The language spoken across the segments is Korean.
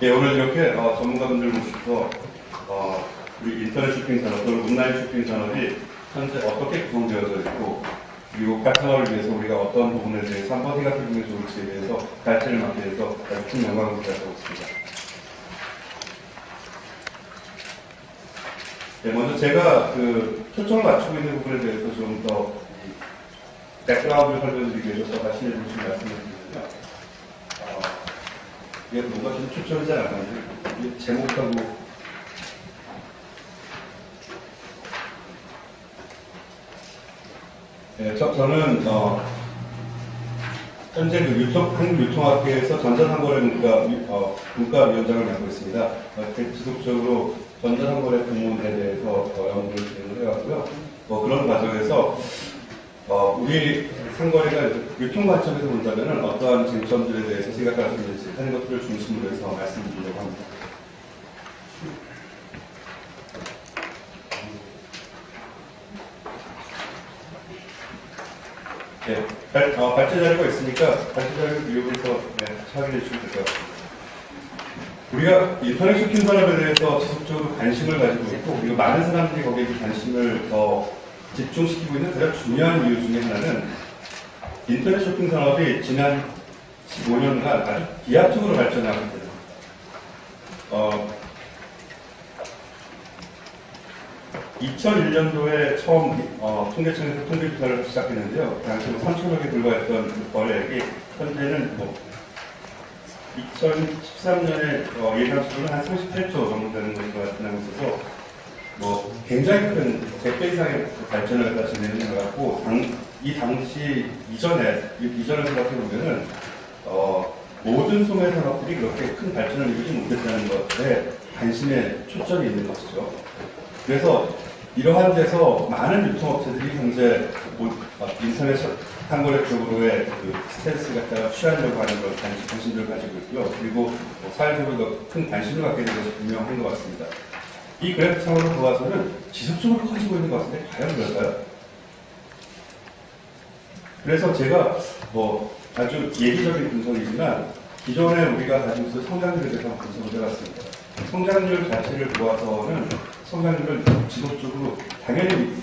예, 오늘 이렇게 전문가분들 모셔서 우리 인터넷 쇼핑 산업 또는 온라인 쇼핑 산업이 현재 어떻게 구성되어져 있고 그리고 활성화를 위해서 우리가 어떤 부분에 대해서 한번 생각해보면 좋을지에 대해서 발제를 맡게 돼서 아주 큰 영광을 가지고 있습니다. 네, 먼저 제가 초점을 맞추고 있는 부분에 대해서 좀 더 백그라운드를 설명드리기 위해서 다시 해주신 말씀을 드리면요. 이게 뭔가 좀 초점이 잘 안 맞네요. 제목하고 네, 저는 현재 한국유통학회에서 전자상거래 문과위원장을 맡고 있습니다. 지속적으로 전자상거래 부문에 대해서 연구를 진행을 해왔고요. 그런 과정에서 우리 상거래가 유통 관점에서 본다면 어떠한 쟁점들에 대해서 생각할 수 있는지 하는 것들을 중심으로 해서 말씀드리려고 합니다. 네, 발제 자료가 있으니까 발제 자료를 이용해서 확인해 주시면 될 것 같습니다. 우리가 인터넷 쇼핑 산업에 대해서 지속적으로 관심을 가지고 있고 그리고 많은 사람들이 거기에 관심을 더 집중시키고 있는 가장 중요한 이유 중에 하나는 인터넷 쇼핑 산업이 지난 15년간 아주 기하급으로 발전하고 있습니다. 2001년도에 처음 통계청에서 통계조사를 시작했는데요. 당시 3천억에 불과했던 거래액이 현재는 2013년에 예상치로는 한 38조 정도 되는 것으로 나타나고 있어서 굉장히 큰 100배 이상의 발전을 갖다 진행한 것 같고 이 당시 이전을 생각해보면은 모든 소매 산업들이 그렇게 큰 발전을 이루지 못했다는 것에 관심에 초점이 있는 것이죠. 그래서 이러한 데서 많은 유통업체들이 현재 인터넷 상거래 쪽으로의 스탠스 갖다가 취하려고 하는 걸 관심을 가지고 있고요. 그리고 사회적으로 큰 관심을 갖게 된 것이 분명한 것 같습니다. 이 그래프상으로 보아서는 지속적으로 커지고 있는 것 같은데 과연 그럴까요? 그래서 제가 아주 예기적인 분석이지만 기존에 우리가 가지고 있는 성장률에 대해서 분석을 해봤습니다. 성장률 자체를 보아서는 성장률은 지속적으로 당연히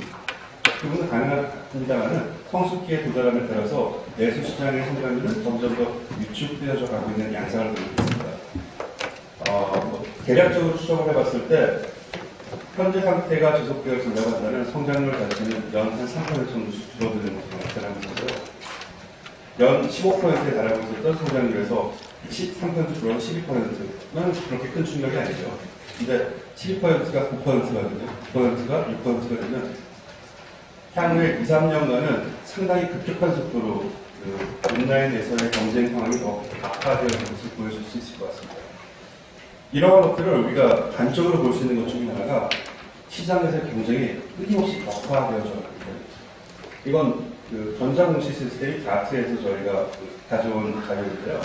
그분은 가능합니다만은 성숙기에 도달함에 따라서 내수시장의 성장률은 점점 더 위축되어져 가고 있는 양상을 보이고 있습니다. 대략적으로 추정을 해봤을 때 현재 상태가 지속되어서 올라간다면 성장률 자체는 연 한 3% 정도씩 줄어드는 것으로 나타나고 있어요. 연 15%에 달하고 있었던 성장률에서 13% 줄어든 12%는 그렇게 큰 충격이 아니죠. 근데 12%가 9%거든요. 9%가 6%가 되면 향후에 2, 3년간은 상당히 급격한 속도로 온라인에서의 경쟁 상황이 더 악화되어진 것을 보여줄 수 있을 것 같습니다. 이러한 것들을 우리가 단적으로 볼 수 있는 것 중에 하나가 시장에서의 경쟁이 끊임없이 격화되어져 있습니다. 이건 전자공시 시스템 다트에서 저희가 가져온 자료인데요.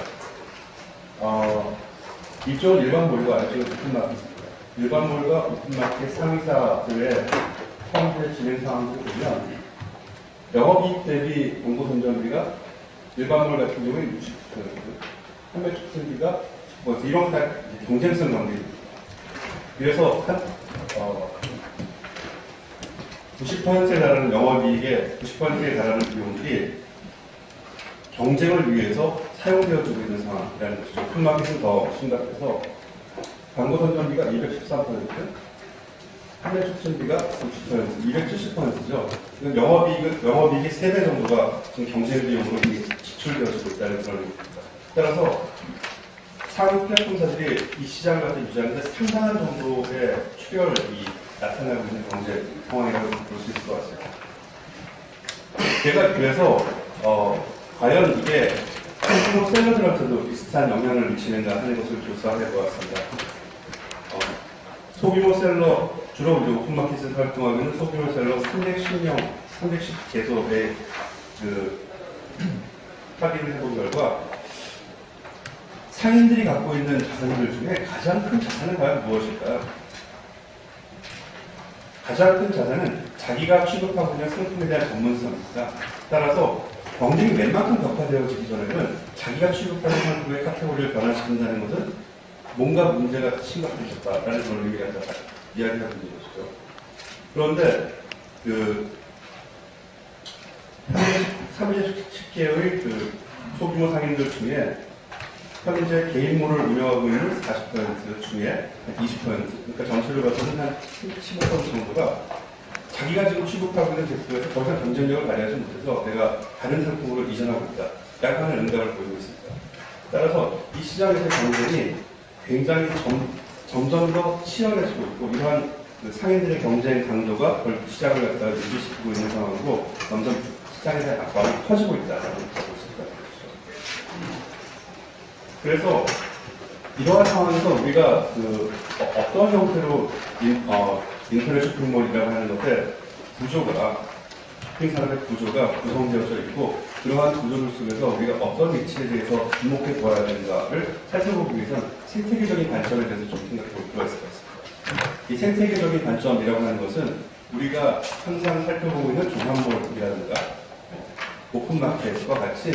이쪽은 일반몰과 아래쪽은 오픈마켓입니다. 일반몰과 오픈마켓 상위사들의 현재 진행 상황을 보면 영업이익 대비 공고 선정비가 일반몰 같은 경우에 60%, 판매 촉진비가 이런 다 경쟁성 관계입니다. 그래서 한 90%에 달하는 영업이익의 90%에 달하는 비용들이 경쟁을 위해서 사용되어지고 있는 상황이라는 것이죠. 오픈마켓은 더 심각해서 광고 선정비가 213%, 판매 촉진비가 60%, 270%죠. 영업이익의 3배 정도가 지금 경쟁 비용으로 지출되어지고 있다는 그런 얘기입니다. 따라서 상위 플랫폼사들이 이 시장을 갖다 유지하는데 상당한 정도의 출혈이 나타나고 있는 경제 상황이라고 볼 수 있을 것 같습니다. 제가 그래서 과연 이게 소규모 셀러들한테도 비슷한 영향을 미치는가 하는 것을 조사해 보았습니다. 소규모 셀러, 주로 이제 오픈마켓에서 활동하고 있는 소규모 셀러 310명, 310개소의 확인을 해본 결과 상인들이 갖고 있는 자산들 중에 가장 큰 자산은 과연 무엇일까요? 가장 큰 자산은 자기가 취급하고 있는 상품에 대한 전문성입니다. 따라서 경쟁이 웬만큼 격화되어지기 전에는 자기가 취급하는 상품의 카테고리를 변화시킨다는 것은 뭔가 문제가 심각해졌다라는 걸 이야기하는 것이죠. 그런데 그 30개의 그 소규모 상인들 중에 현재 개인몰을 운영하고 있는 40% 중에 20%, 그러니까 전체를 봐서는 한 15% 정도가 자기가 지금 취급하고 있는 제품에서 더 이상 경쟁력을 발휘하지 못해서 내가 다른 상품으로 이전하고 있다. 라고 하는 응답을 보이고 있습니다. 따라서 이 시장에서의 경쟁이 굉장히 점점 더 치열해지고 있고, 이러한 그 상인들의 경쟁 강도가 결국 시장을 갖다가 유지시키고 있는 상황으로 점점 시장에 대한 압박이 커지고 있다라고 보고 있습니다. 그래서 이러한 상황에서 우리가 어떤 형태로 인터넷 쇼핑몰이라고 하는 것의 구조가, 쇼핑 산업의 구조가 구성되어져 있고, 그러한 구조들 속에서 우리가 어떤 위치에 대해서 주목해 보아야 되는가를 살펴보기 위해서는 생태계적인 관점에 대해서 좀 생각해 볼 필요가 있을 것 같습니다. 이 생태계적인 관점이라고 하는 것은 우리가 항상 살펴보고 있는 종합몰이라든가 오픈마켓과 같이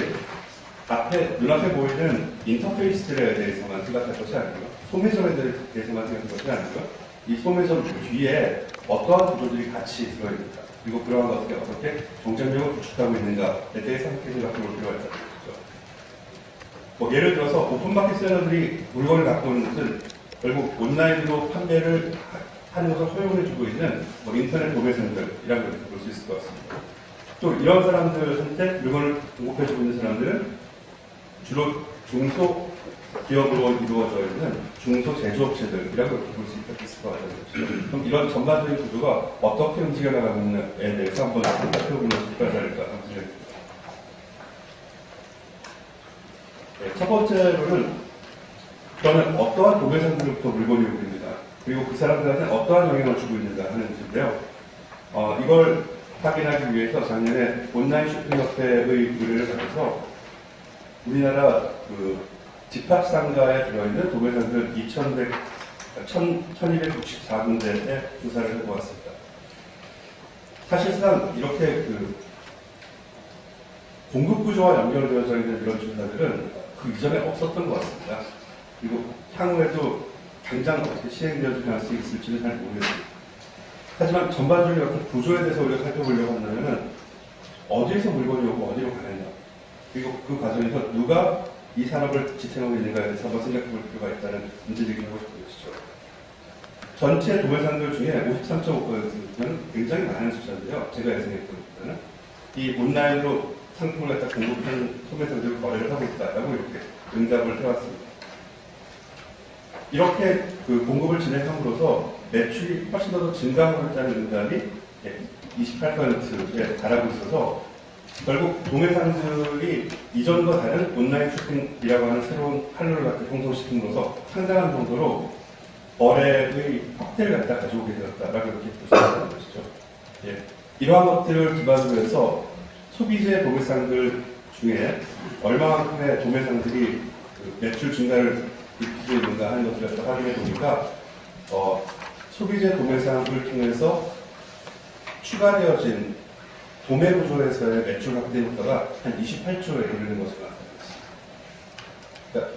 눈앞에 보이는 인터페이스들에 대해서만 생각할 것이 아니고요. 소매점에 대해서만 생각할 것이 아니고요. 이 소매점 뒤에 어떠한 구조들이 같이 들어있는가, 그리고 그러한 것들이 어떻게 경쟁력을 구축하고 있는가에 대해서 함께 생각해 볼 필요가 있다는 거죠. 예를 들어서 오픈마켓 셀러들이 물건을 갖고 있는 것은 결국 온라인으로 판매를 하는 것을 허용해주고 있는 인터넷 도매상들이라고 볼 수 있을 것 같습니다. 또 이런 사람들한테 물건을 공급해주고 있는 사람들은 주로 중소기업으로 이루어져 있는 중소제조업체들이라고 볼 수 있을 것 같아요. 그럼 이런 전반적인 구조가 어떻게 움직여 나가는지에 대해서 한번 살펴보면 필요하지 않을까 생각합니다. 첫 번째로는 그러면 어떠한 도매상들로부터 물건이 오고 있는가, 그리고 그 사람들한테 어떠한 영향을 주고 있는가 하는 문제인데요. 이걸 확인하기 위해서 작년에 온라인 쇼핑협회의 의뢰를 받아서 우리나라 집합상가에 들어있는 도매상들 1264군데에 조사를 해보았습니다. 사실상 이렇게 공급 구조와 연결되어져 있는 이런 조사들은 그 이전에 없었던 것 같습니다. 그리고 향후에도 당장 어떻게 시행되어지지 않을 수 있을지는 잘 모르겠습니다. 하지만 전반적인 어떤 구조에 대해서 우리가 살펴보려고 한다면 어디에서 물건이 오고 어디로 가느냐, 그리고 그 과정에서 누가 이 산업을 지탱하고 있는가에 대해서 한번 생각해 볼 필요가 있다는 문제제기를 하고 싶은 것이죠. 전체 도매상들 중에 53.5%는 굉장히 많은 숫자인데요. 제가 예상했던 이 온라인으로 상품을 갖다 공급하는 소매상들을 거래를 하고 있다라고 이렇게 응답을 해왔습니다. 이렇게 공급을 진행함으로써 매출이 훨씬 더 증가하고 있다는 응답이 28%에 달하고 있어서 결국 도매상들이 이전과 다른 온라인 쇼핑이라고 하는 새로운 활로를 갖다 형성시킴으로써 상당한 정도로 거래의 확대를 갖다 가져오게 되었다라고 이렇게 볼 수 있는 것이죠. 이러한 것들을 기반으로 해서 소비재 도매상들 중에 얼마만큼의 도매상들이 매출 증가를 일으키고 있는가 하는 것들을 갖다 확인해 보니까 소비재 도매상을 통해서 추가되어진 도매 구조에서의 매출 확대 효과가 한 28조에 이르는 것으로 나타났습니다. 그러니까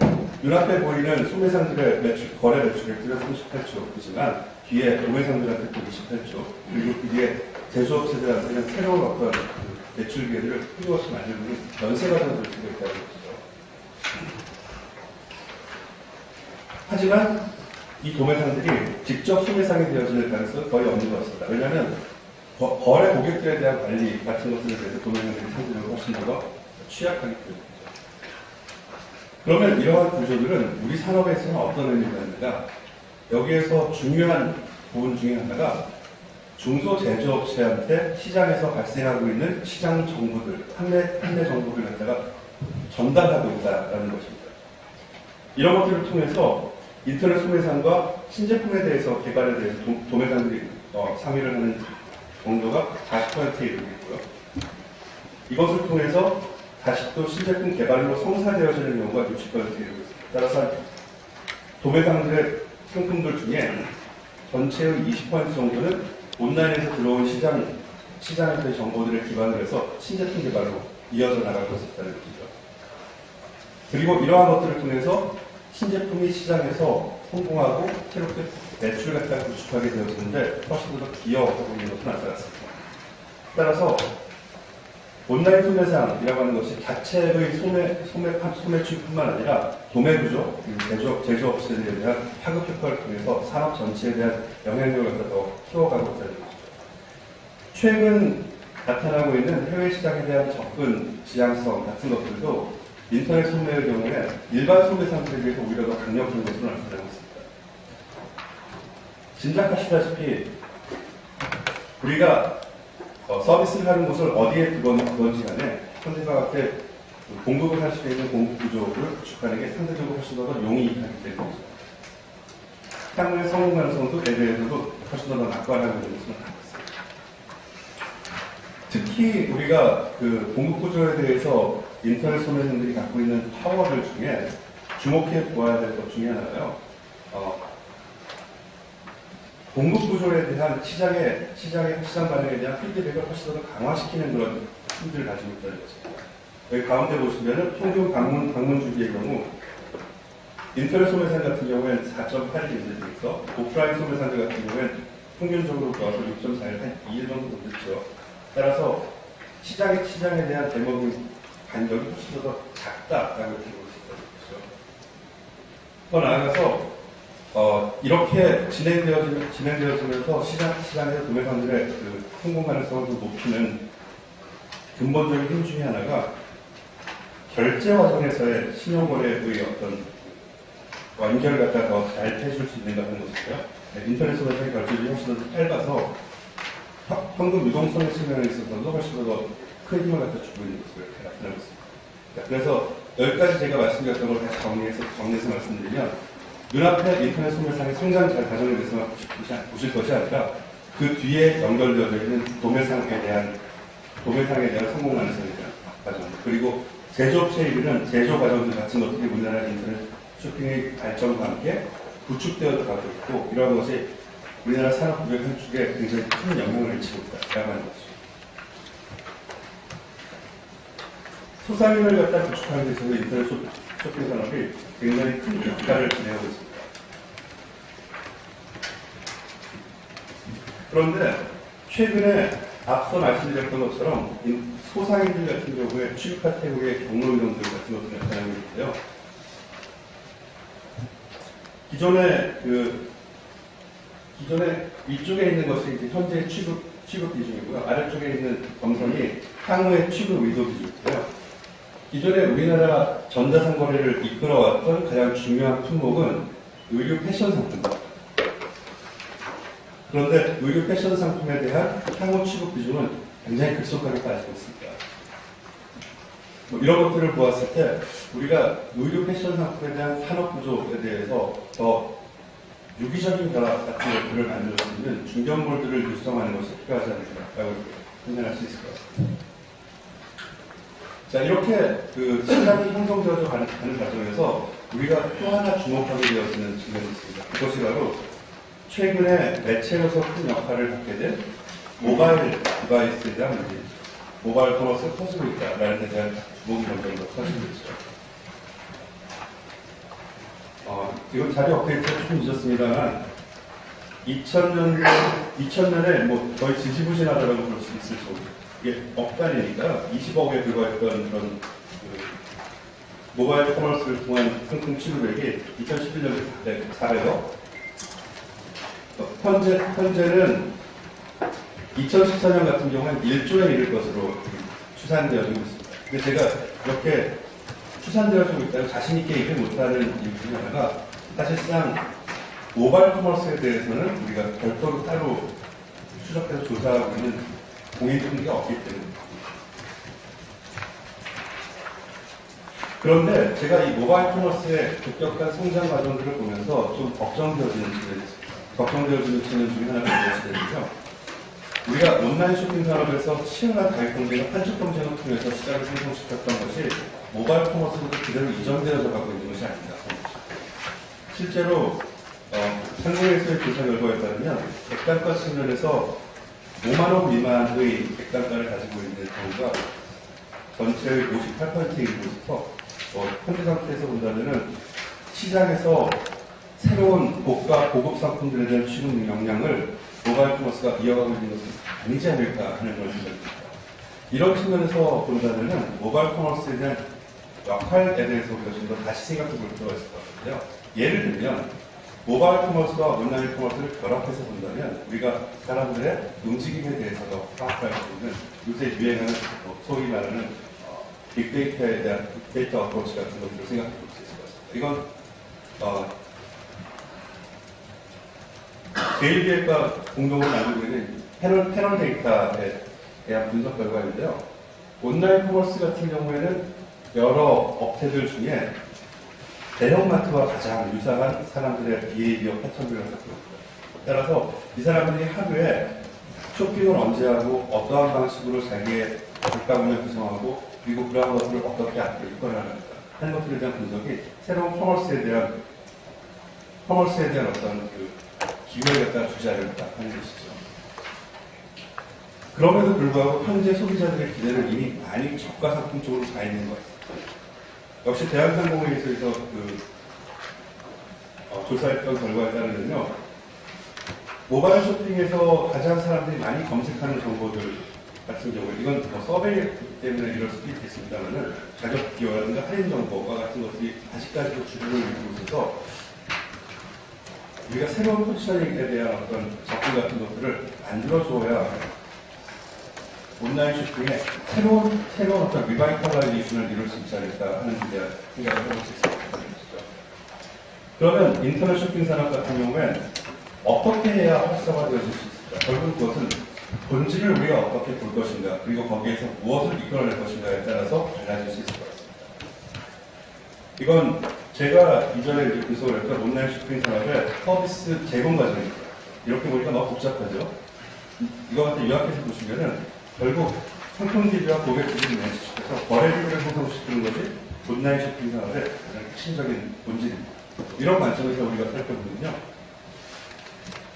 눈앞에 보이는 소매상들의 거래 매출액이 38조이지만 뒤에 도매상들한테 또 28조, 그리고 그 뒤에 제조업체들한테는 새로운 어떤 매출 기회를 끊임없이 만들고 있는 연쇄가 될 수가 있다는 것이죠. 하지만 이 도매상들이 직접 소매상이 되어질 가능성은 거의 없는 것 같습니다. 왜냐하면 거래 고객들에 대한 관리 같은 것들에 대해서 도매상들이 상대적으로 훨씬 더 취약하기 때문이죠. 그러면 이러한 구조들은 우리 산업에서는 어떤 의미가 있는가? 여기에서 중요한 부분 중에 하나가 중소제조업체한테 시장에서 발생하고 있는 시장 정보들, 판매 정보를 갖다가 전달하고 있다는 것입니다. 이런 것들을 통해서 인터넷 소매상과 신제품에 대해서 개발에 대해서 도매상들이 상의를 하는 정도가 40%에 이르고 있고요. 이것을 통해서 다시 또 신제품 개발로 성사되어지는 경우가 60%에 이르고 있습니다. 따라서 도매상들의 상품들 중에 전체의 20% 정도는 온라인에서 들어온 시장에서의 정보들을 기반으로 해서 신제품 개발로 이어져 나가고 있었다는 것이죠. 그리고 이러한 것들을 통해서 신제품이 시장에서 성공하고 새롭게 매출 갖다 구축하게 되었는데 훨씬 더 기여하고 있는 것으로 나타났습니다. 따라서 온라인 소매상이라고 하는 것이 자체의 소매출뿐만 아니라 도매구조, 그리고 제조업체들에 대한 파급 효과를 통해서 산업 전체에 대한 영향력을 갖다 더 키워가고 있다는 것이죠. 최근 나타나고 있는 해외 시장에 대한 접근 지향성 같은 것들도 인터넷 소매의 경우에 일반 소매상들에 비해서 오히려 더 강력한 것으로 나타나고 있습니다. 짐작하시다시피 우리가 서비스를 하는 곳을 어디에 두건지 간에 현대과 같게 공급을 할 수 있는 공급 구조를 구축하는 게 상대적으로 훨씬 더 용이 있기 때문이죠. 향후의 성공 가능성도 에 대해서도 훨씬 더 낙관하고 있는 것으로 나타났습니다. 특히 우리가 그 공급 구조에 대해서 인터넷 소매상들이 갖고 있는 파워를 중에 주목해 보아야 될 것 중에 하나가요. 공급 구조에 대한 시장 반응에 대한 피드백을 훨씬 더 강화시키는 그런 힘들을 가지고 있다는 것입니다. 여기 가운데 보시면은 평균 방문 주기의 경우 인터넷 소매상 같은 경우에는 4.8이 있어 오프라인 소매상들 같은 경우에는 평균적으로 보아서 6.4일 한 2일 정도 됐죠. 따라서 시장에 대한 대목의 간격이 훨씬 더 작다라고 보고 있다는 것이죠. 더 나아가서 이렇게 진행되어지면서 시장에서 도매상들의 그 성공 가능성을 좀 높이는 근본적인 힘 중에 하나가 결제 과정에서의 신용거래의 어떤 완결을 갖다 더 잘 해줄 수 있는가 하는 것이고요. 인터넷 소매상의 결제율이 훨씬 더 짧아서 현금 유동성의 측면에 있어서도 훨씬 더 큰 힘을 갖다 주고 있는 것으로 이렇게 나타나고 있습니다. 그래서 여기까지 제가 말씀드렸던 걸 다시 정리해서 말씀드리면 눈앞에 인터넷 소매상의 성장 잘 과정에 대해서 보실 것이 아니라 그 뒤에 연결되어져 있는 도매상에 대한 성공 가능성에 대한 과정, 그리고 제조업체에 이르는 제조 과정들 같은 것들이 우리나라 인터넷 쇼핑의 발전과 함께 구축되어 가고 있고, 이러한 것이 우리나라 산업 구조 현축에 굉장히 큰 영향을 미치고 있다라고 하는 것이죠. 소상인을 갖다 구축하는 데 있어서 인터넷 쇼핑 산업이 굉장히 큰 역할을 지내고 있습니다. 그런데 최근에 앞서 말씀드렸던 것처럼 소상인들 같은 경우에 취급 카테고리의 경로 이동들 같은 것들이 나타나고 있는데요. 기존에 위쪽에 있는 것이 이제 현재 취급 비중이고요. 아래쪽에 있는 점선이 향후의 취급 의도 비중이고요. 기존에 우리나라 전자상거래를 이끌어왔던 가장 중요한 품목은 의류 패션 상품입니다. 그런데 의류 패션 상품에 대한 향후 취급 비중은 굉장히 급속하게 빠지고 있습니다. 이런 것들을 보았을 때 우리가 의류 패션 상품에 대한 산업 구조에 대해서 더 유기적인 변화 같은 것들을 만들 수 있는 중견몰들을 육성하는 것이 필요하지 않을까라고 판단할 수 있을 것 같습니다. 자, 이렇게 그 시장이 형성되어져 가는 과정에서 우리가 또 하나 주목하게 되어지는 측면이 있습니다. 그것이 바로 최근에 매체로서 큰 역할을 갖게 된 모바일 디바이스에 대한 문제입니다. 모바일 커머스가 커지고 있다라는 데 대한 주목이 점점 더 커지고 있죠. 이건 자료 업데이트가 조금 늦었습니다만 2000년에 뭐 거의 지지부진하다고 볼 수 있을 정도. 이게 억 단위니까 20억에 불과했던 그런 모바일 커머스를 통한 상품 취급액이 2011년에 400억. 현재는 2014년 같은 경우는 1조에 이를 것으로 추산되어지고 있습니다. 근데 제가 이렇게 추산되어지고 있다고 자신있게 얘기 못하는 이유 중에 하나가 사실상 모바일 커머스에 대해서는 우리가 별도로 따로 추적해서 조사하고 있는 공인중개가 없기 때문입니다. 그런데 제가 이 모바일 커머스의 급격한 성장 과정들을 보면서 좀 걱정되어지는 측면 중에 하나가 무엇이 되는지요. 우리가 온라인 쇼핑 산업에서 치열한 가격 경쟁과 판촉 경쟁을 통해서 시장을 생성시켰던 것이 모바일 커머스로 그대로 이전되어져 가고 있는 것이 아닙니다. 실제로 한국에서의 조사 결과에 따르면 객단가 측면에서 5만원 미만의 객단가를 가지고 있는 경우가 전체의 58%에 이르고 있어서 현재 상태에서 본다면은 시장에서 새로운 고급 상품들에 대한 취급 역량을 모바일 커머스가 이어가고 있는 것은 아니지 않을까 하는 그런 생각입니다. 이런 측면에서 본다면 모바일 커머스에 대한 역할에 대해서 우리가 좀 더 다시 생각해 볼 필요가 있을 것 같은데요. 예를 들면 모바일 커머스와 온라인 커머스를 결합해서 본다면 우리가 사람들의 움직임에 대해서도 파악할 수 있는 요새 유행하는 소위 말하는 빅데이터에 대한 빅데이터 어프로치 같은 것들을 생각해 볼 수 있을 것 같습니다. 이건 제일기획과 공동으로 나누고 있는 패널 데이터에 대한 분석 결과인데요. 온라인 커머스 같은 경우에는 여러 업체들 중에 대형마트와 가장 유사한 사람들의 비헤이비어 패턴들을 갖고 있습니다. 따라서 이 사람들이 하루에 쇼핑을 언제 하고 어떠한 방식으로 자기의 물가문을 구성하고 그리고 그러한 것들을 어떻게 앞으로 이끌어나갈까 하는 것들에 대한 분석이 새로운 커머스에 대한 어떤 그 기회를 갖다 주지 않을까 하는 것이죠. 그럼에도 불구하고 현재 소비자들의 기대는 이미 많이 저가 상품 쪽으로 가 있는 것 같습니다. 역시 대한상공회에서 조사했던 결과에 따르면요, 모바일 쇼핑에서 가장 사람들이 많이 검색하는 정보들 같은 경우에 이건 서베이 때문에 이럴 수도 있겠습니다만은 가격 비교라든가 할인 정보와 같은 것들이 아직까지도 주류를 이루고 있어서 우리가 새로운 포지셔닝에 대한 어떤 접근 같은 것들을 만들어줘야 온라인 쇼핑에 새로운 어떤 리바이탈라이제이션을 이룰 수 있지 않을까 하는 데 대한 생각을 해볼 수 있을 것 같습니다. 그러면 인터넷 쇼핑 산업 같은 경우엔 어떻게 해야 활성화되어질 수 있을까? 결국 그것은 본질을 우리가 어떻게 볼 것인가, 그리고 거기에서 무엇을 이끌어낼 것인가에 따라서 달라질 수 있을 것 같습니다. 이건 제가 이전에 분석을 했던 온라인 쇼핑 산업의 서비스 제공 과정입니다. 이렇게 보니까 너무 복잡하죠? 이거 같은 요약해서 보시면은 결국 상품 DB와 고객 DB를 매치시켜서 거래 DB를 형성시키는 것이 온라인 쇼핑 산업의 가장 핵심적인 본질입니다. 이런 관점에서 우리가 살펴보면요.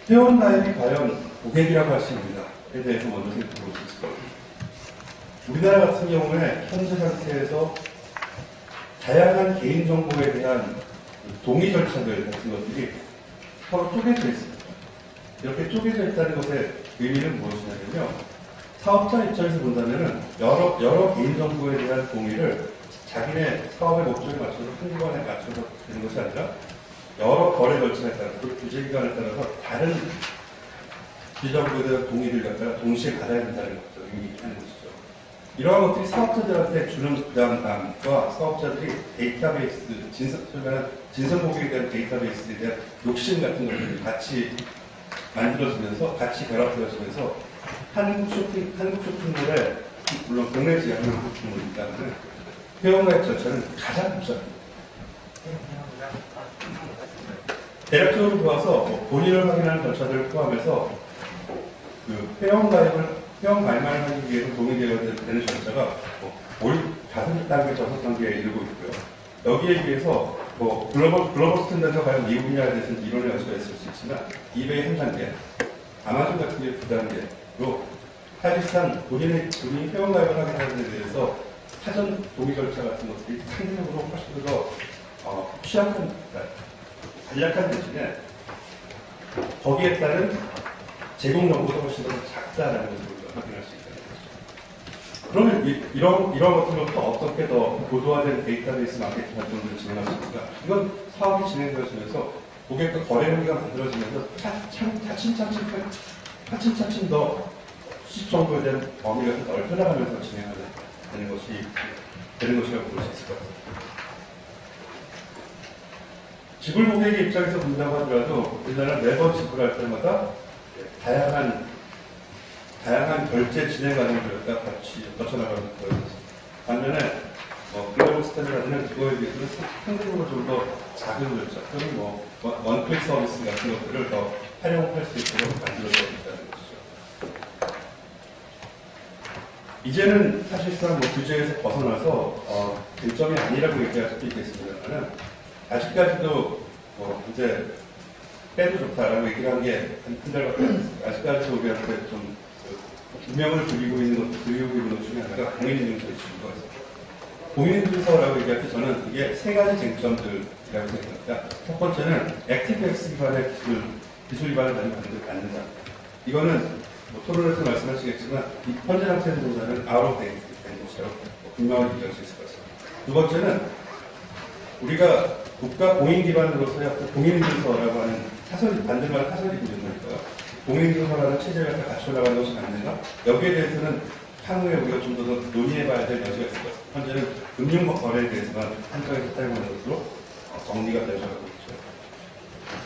회원 가입이 과연 고객이라고 할 수 있는가에 대해서 먼저 생각해 볼 수 있을 것 같습니다. 우리나라 같은 경우에 현재 상태에서 다양한 개인정보에 대한 동의 절차들 같은 것들이 서로 쪼개져 있습니다. 이렇게 쪼개져 있다는 것의 의미는 무엇이냐면요. 사업자 입장에서 본다면 여러 개인정보에 대한 동의를 자기네 사업의 목적에 맞춰서 한두 번에 맞춰서 되는 것이 아니라 여러 거래 절차에 따라서 규제기관에 따라서 다른 기정부에 대한 동의를 갖다가 동시에 받아야 된다는 것을 의미하는 것이죠. 이러한 것들이 사업자들한테 주는 부담감과 사업자들이 데이터베이스, 진선고객에 대한 데이터베이스에 대한 욕심 같은 것들이 같이 만들어지면서, 같이 결합되어지면서 한국 쇼핑몰에, 물론 국내 지역 한국 쇼핑몰입니다만 회원가입 절차는 가장 복잡합니다. 대략적으로 보아서 본인을 확인하는 절차들을 포함해서 그 회원 가입만 하기 위해서 동의되어야 되는 절차가 5단계, 6단계에 이르고 있고요. 여기에 비해서 글로벌 스탠다드가 과연 미국이냐에 대해서는 이론의 여지가 있을 수 있지만 이베이 한 단계, 아마존 같은 게 2단계로 사실상 본인이 회원 가입을 하게 하는 데 대해서 사전 동의 절차 같은 것들이 상대적으로 훨씬 더 취약한, 간략한 대신에 거기에 따른 제공 정보가 훨씬 더 작다라는 것을 우리가 확인할 수 있다는 거죠. 그러면 이런 것들은 또 어떻게 더 고도화된 데이터베이스 마케팅 활동들을 진행할 수 있을까? 이건 사업이 진행되어지면서 고객과 거래 논리가 만들어지면서 차츰 더 수십 정도에 대한 범위가 넓혀나가면서 진행되는 것이라고 볼 수 있을 것 같습니다. 지불 고객의 입장에서 본다고 하더라도 우리나라 매번 지불할 때마다 다양한 결제 진행 과정을 같이 거쳐나가는 거였습니다. 반면에 글로벌 스탠다드는 그거에 비해서는 상대적으로 좀 더 작은 절차 또는 원클릭 서비스 같은 것들을 더 활용할 수 있도록 만들어져 있다는 것이죠. 이제는 사실상 규제에서 벗어나서 쟁점이 아니라고 얘기할 수도 있겠습니다만 아직까지도 이제 빼도 좋다라고 얘기를 한 게 한 달밖에 안 됐습니다. 아직까지도 우리한테 좀 유명을 드리고 있는 것 중에 하나가 공인인증서 이슈인 것 같습니다. 공인인증서라고 얘기할 때 저는 이게 세 가지 쟁점들이라고 있다고 생각합니다. 첫 번째는 액티브엑스 기반의 기술 기반을 만든다. 이거는 뭐 토론에서 말씀하시겠지만 이 현재 상태보다는 아웃데이트 된 것이라고 분명하게 얘기할 수 있을 것 같습니다. 두 번째는 우리가 국가 공인 기반으로서 공인인증서라고 하는 반대말 타설이 구조니까 공인인증서라는 체제를 갖다 갖춰나가는 것이 맞는가? 여기에 대해서는 향후에 우리가 좀 더 논의해봐야 될 여지가 있을 것 같습니다. 현재는 금융 거래에 대해서만 한정해서 사용하는 것으로 정리가 되어가고 있죠.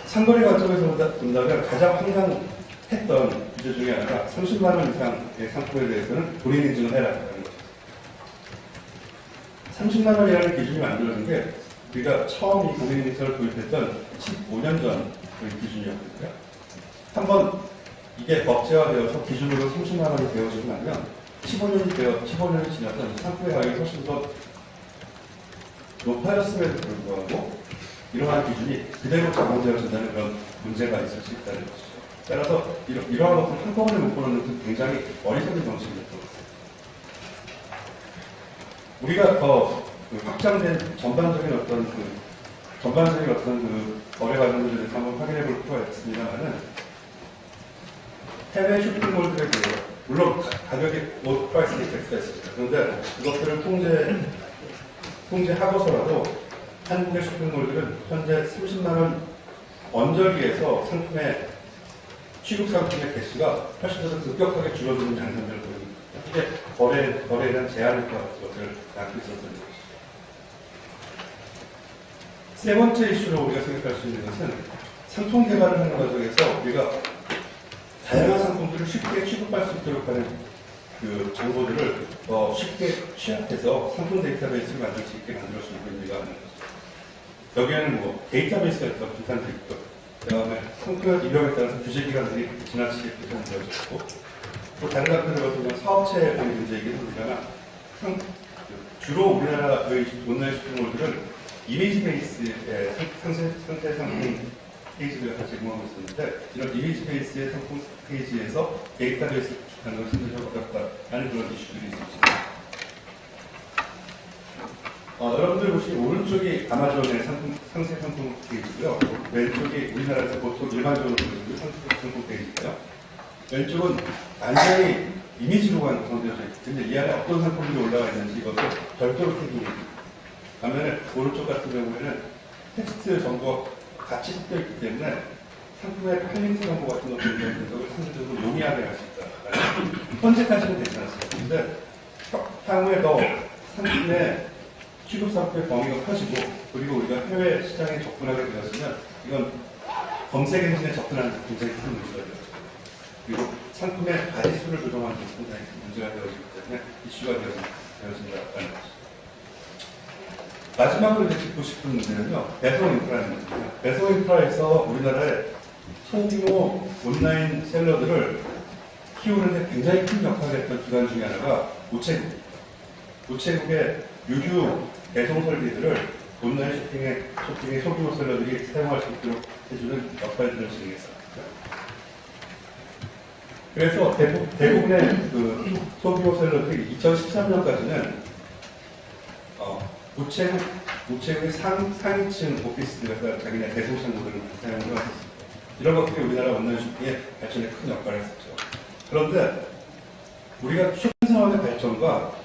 상거래 관점에서 본다면 가장 황당했던 주제 중에 하나가 30만 원 이상의 상품에 대해서는 본인 인증을 해라라는 것입니다. 30만 원이라는 기준이 만들어진 게 우리가 처음 이 공인 인증서를 도입했던 15년 전 기준이었거든요. 한번 이게 법제화되어서 기준으로 30만 원이 되어지고 나면 15년이 지나서 상품의 가격이 훨씬 더 높아졌음에도 불구하고 이러한 기준이 그대로 적용되어진다는 그런 문제가 있을 수 있다는 것이죠. 따라서 이러한 것을 한꺼번에 묶어놓는 것은 굉장히 어리석은 정책이었던 것 같아요. 우리가 더 확장된 전반적인 어떤 거래 과정들에 대해서 한번 확인해 볼 필요가 있습니다만은 해외 쇼핑몰들에 대해 물론 가격이 프라이스 인덱스가 있습니다. 그런데 그것들을 통제하고서라도 한국의 쇼핑몰들은 현재 30만 원 언저리에서 취급 상품의 개수가 훨씬 더 급격하게 줄어드는 양상들을 보입니다. 이게 거래에 대한 제한 효과 같은 것들을 낳고 있었던 것이죠. 세 번째 이슈로 우리가 생각할 수 있는 것은 상품 개발을 하는 과정에서 우리가 다양한 상품들을 쉽게 취급할 수 있도록 하는 그 정보들을 쉽게 취합해서 상품 데이터베이스를 만들 수 있게 만들 수 있는지가 하는 거죠. 여기에는 뭐 데이터베이스가 있던 비판도 있고, 그 다음에 상품 이력에 따라서 규제 기간들이 지나치게 비판되어졌고, 또 다른 학교들 같은 경우는 사업체의 문제이기도 합니다만, 주로 우리나라의 온라인 쇼핑몰들은 이미지 베이스의 상세 상품 페이지를 같이 제공하고 있었는데, 이런 이미지 베이스의 상품 페이지에서 데이터베이스를 구축하는 것이 힘들고 어렵다라는 그런 이슈들이 있습니다. 여러분들 보시면 오른쪽이 아마존의 상세 상품 페이지고요. 왼쪽이 우리나라에서 보통 일반적으로 보여주는 상품 페이지고요. 왼쪽은 완전히 이미지로만 구성되어져 있기 때문에 이 안에 어떤 상품들이 올라와 있는지 이것을 별도로 태깅해줍니다. 반면에 오른쪽 같은 경우에는 텍스트 정보가 같이 섞여 있기 때문에 상품의 팔링크 정보 같은 것들에 대한 분석을 상대적으로 용이하게 할 수 있다. 현재까지는 괜찮았어요. 그런데 향후에 더 상품의 취급 상품의 범위가 커지고, 그리고 우리가 해외 시장에 접근하게 되었으면 이건 검색 엔진에 접근하는 데 굉장히 큰 문제가 되었습니다. 그리고 상품의 가지수를 조정하는 데 상당히 문제가 되어지기 때문에 이슈가 되어진다는 것이죠. 마지막으로 짚고 싶은 문제는요, 배송 인프라입니다. 배송 인프라에서 우리나라의 소규모 온라인 셀러들을 키우는 데 굉장히 큰 역할을 했던 기관 중에 하나가 우체국입니다. 우체국의 유휴 배송 설비들을 온라인 쇼핑의 소규모 셀러들이 사용할 수 있도록 해주는 역할들을 진행했습니다. 그래서 대부분의 그 소규모 셀러들이 2013년까지는 우체국의 상위층 오피스들에서 자기네 배송 창구들을 사용을 하셨습니다. 이런 것들이 우리나라 온라인 쇼핑의 발전에 큰 역할을 했었죠. 그런데 우리가 쇼핑 산업의 발전과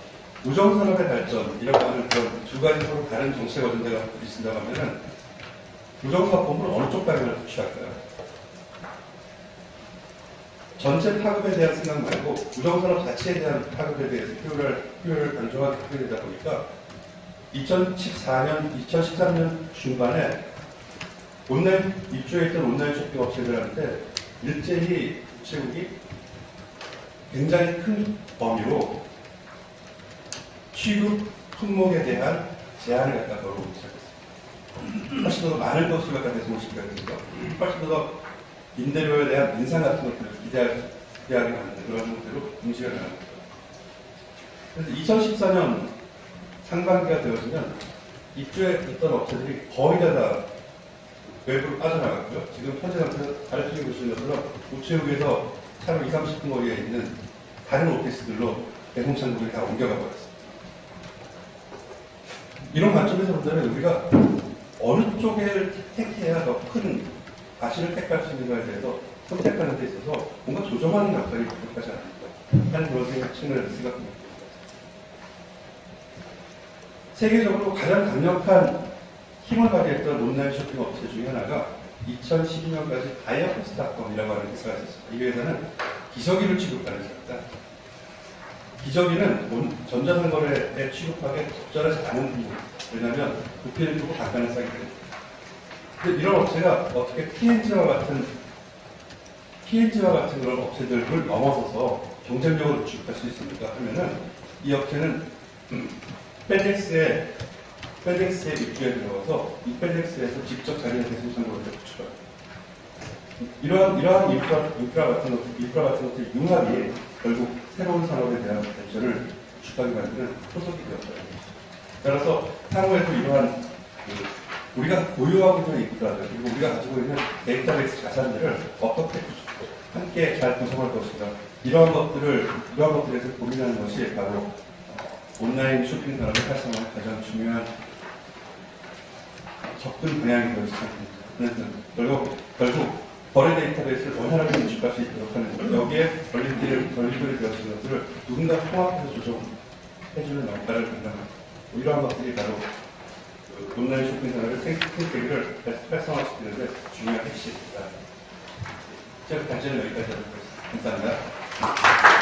우정 산업의 발전이라고 하는 그런 두 가지 서로 다른 정책 어젠다가 부딪힌다고 하면은 우정 사업본부는 어느 쪽 방향을 취할까요? 전체 파급에 대한 생각 말고 우정 산업 자체에 대한 파급에 대해서 효율을 단정하게 하게 되다 보니까 2013년 중반에 온라인 입주해 있던 온라인 쇼핑 업체들한테 일제히 우체국이 굉장히 큰 범위로 취급 품목에 대한 제한을 갖다 걸어오기 시작했습니다. 훨씬 더 많은 것을 갖다 배송을 시켜야 되니까 훨씬 더 임대료에 대한 인상 같은 것들을 기대하게 만드는 그런 형태로 움직여 나갑니다. 그래서 2014년 상반기가 되어지면 입주해 있던 업체들이 거의 다 외부로 빠져나갔고요. 지금 현재 상태에서 아래쪽에 보시는 것처럼 우체국에서 차로 20-30분 거리에 있는 다른 오피스들로 배송 창구들이 다 옮겨가 버렸습니다. 이런 관점에서 본다면 우리가 어느 쪽을 택해야 더 큰 과실을 택할 수 있는가에 대해서 선택하는 데 있어서 뭔가 조정하는 역할이 부족하지 않을까 하는 그런 측면에서 생각합니다. 세계적으로 가장 강력한 힘을 발휘했던 온라인 쇼핑 업체 중에 하나가 2012년까지 다이아포스닷컴이라고 하는 회사가 있었습니다. 이 회사는 기저귀를 취급하는 회사입니다. 기저귀는 전자상거래에 취급하기에 적절하지 않은 부분. 왜냐하면 부피를 두고 단가는 싸기 때문에. 근데 이런 업체가 어떻게 P&G와 같은 그런 업체들을 넘어서서 경쟁력을 구축할 수 있습니까? 하면은 이 업체는 페덱스에 입주에 들어가서 이 페덱스에서 직접 자기네 대승상거래를 구축합니다. 이러한 인프라 같은 것들 융합이 결국 새로운 산업에 대한 발전을 구축하게 만드는 토속이 되었다. 따라서 향후에도 이러한 우리가 보유하고 있는 인프라들 그리고 우리가 가지고 있는 데이터베이스 자산들을 어떻게 함께 잘 구성할 것인가 이러한 것들에서 고민하는 것이 바로 온라인 쇼핑 산업의 활성화의 가장 중요한 접근 방향이 되어지지 않습니까? 결국 거래 데이터베이스를 원활하게 구축할 수 있도록 하는 것, 여기에 권리들이 되어지는 것들을 누군가 통합해서 조정해주는 역할을 담당합니다. 이러한 것들이 바로 온라인 쇼핑 산업의 생태계를 활성화시키는데 중요한 핵심입니다. 제가 단체는 여기까지 하도록 하겠습니다. 감사합니다.